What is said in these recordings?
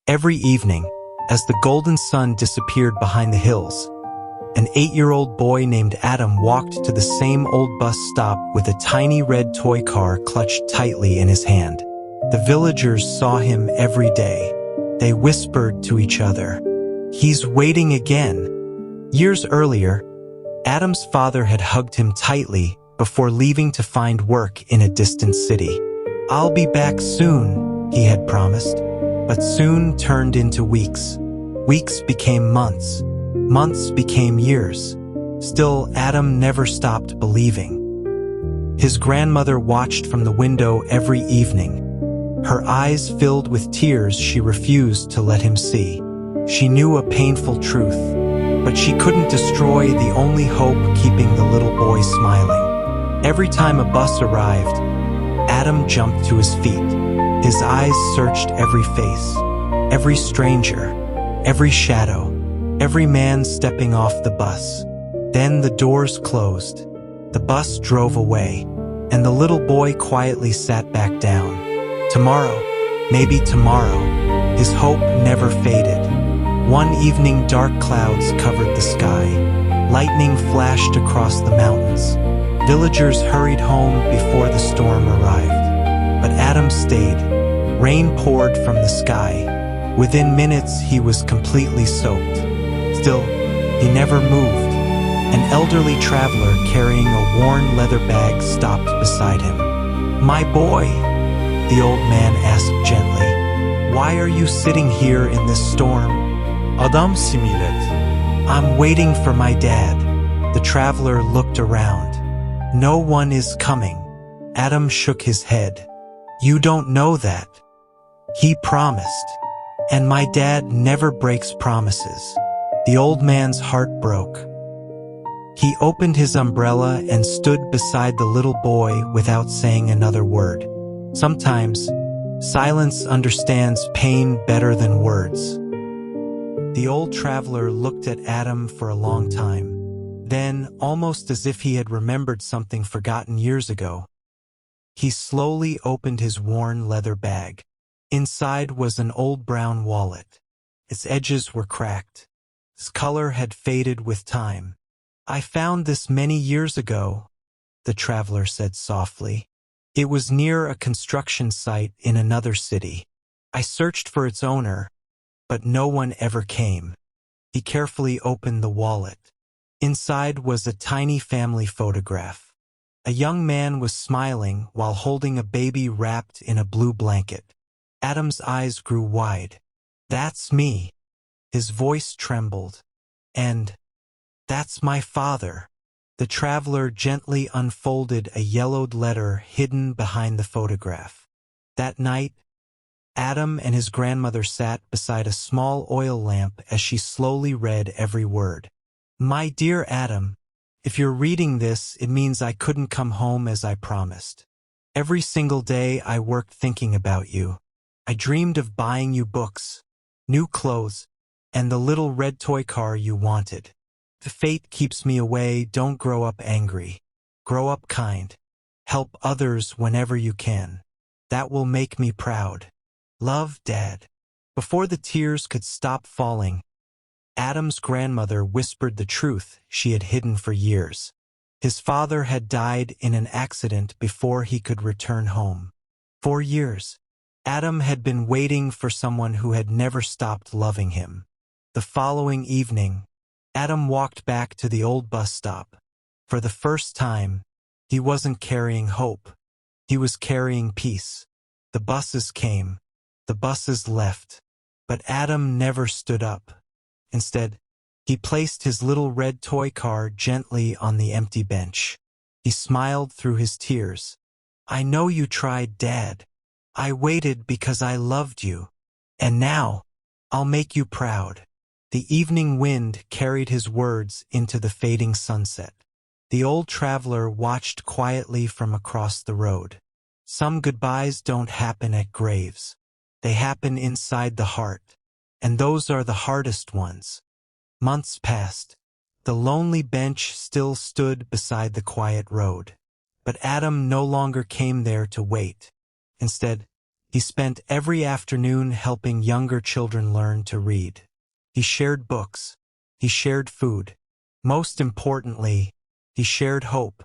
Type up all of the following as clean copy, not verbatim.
Every evening, as the golden sun disappeared behind the hills, an 8-year-old boy named Adam walked to the same old bus stop with a tiny red toy car clutched tightly in his hand. The villagers saw him every day. They whispered to each other, "He's waiting again." Years earlier, Adam's father had hugged him tightly before leaving to find work in a distant city. "I'll be back soon," he had promised. But soon turned into weeks. Weeks became months. Months became years. Still, Adam never stopped believing. His grandmother watched from the window every evening. Her eyes filled with tears she refused to let him see. She knew a painful truth, but she couldn't destroy the only hope keeping the little boy smiling. Every time a bus arrived, Adam jumped to his feet. His eyes searched every face, every stranger, every shadow, every man stepping off the bus. Then the doors closed. The bus drove away, and the little boy quietly sat back down. Tomorrow, maybe tomorrow, his hope never faded. One evening, dark clouds covered the sky. Lightning flashed across the mountains. Villagers hurried home before the storm arrived. But Adam stayed. Rain poured from the sky. Within minutes, he was completely soaked. Still, he never moved. An elderly traveler carrying a worn leather bag stopped beside him. "My boy," the old man asked gently, "why are you sitting here in this storm?" "Adam similet." "I'm waiting for my dad." The traveler looked around. "No one is coming." Adam shook his head. "You don't know that. He promised. And my dad never breaks promises." The old man's heart broke. He opened his umbrella and stood beside the little boy without saying another word. Sometimes, silence understands pain better than words. The old traveler looked at Adam for a long time. Then, almost as if he had remembered something forgotten years ago, he slowly opened his worn leather bag. Inside was an old brown wallet. Its edges were cracked. Its color had faded with time. "I found this many years ago," the traveler said softly. "It was near a construction site in another city. I searched for its owner, but no one ever came." He carefully opened the wallet. Inside was a tiny family photograph. A young man was smiling while holding a baby wrapped in a blue blanket. Adam's eyes grew wide. "That's me." His voice trembled. "And that's my father." The traveler gently unfolded a yellowed letter hidden behind the photograph. That night, Adam and his grandmother sat beside a small oil lamp as she slowly read every word. "My dear Adam, if you're reading this, it means I couldn't come home as I promised. Every single day I worked thinking about you. I dreamed of buying you books, new clothes, and the little red toy car you wanted. If fate keeps me away, don't grow up angry. Grow up kind. Help others whenever you can. That will make me proud. Love, Dad." Before the tears could stop falling, Adam's grandmother whispered the truth she had hidden for years. His father had died in an accident before he could return home. For years, Adam had been waiting for someone who had never stopped loving him. The following evening, Adam walked back to the old bus stop. For the first time, he wasn't carrying hope. He was carrying peace. The buses came. The buses left. But Adam never stood up. Instead, he placed his little red toy car gently on the empty bench. He smiled through his tears. "I know you tried, Dad. I waited because I loved you. And now, I'll make you proud." The evening wind carried his words into the fading sunset. The old traveler watched quietly from across the road. Some goodbyes don't happen at graves. They happen inside the heart. And those are the hardest ones. Months passed. The lonely bench still stood beside the quiet road. But Adam no longer came there to wait. Instead, He spent every afternoon helping younger children learn to read. He shared books. He shared food. Most importantly, he shared hope.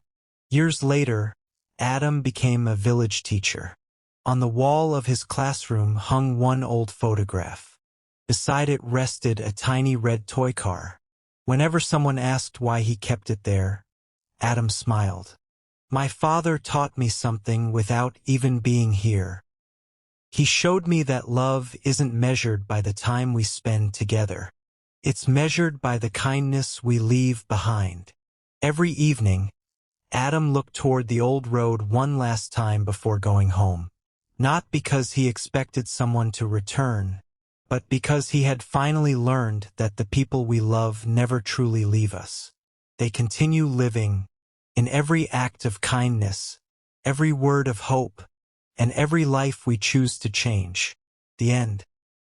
Years later, Adam became a village teacher. On the wall of his classroom hung one old photograph. Beside it rested a tiny red toy car. Whenever someone asked why he kept it there, Adam smiled. "My father taught me something without even being here. He showed me that love isn't measured by the time we spend together. It's measured by the kindness we leave behind." Every evening, Adam looked toward the old road one last time before going home. Not because he expected someone to return, but because he had finally learned that the people we love never truly leave us. They continue living in every act of kindness, every word of hope, and every life we choose to change. The end.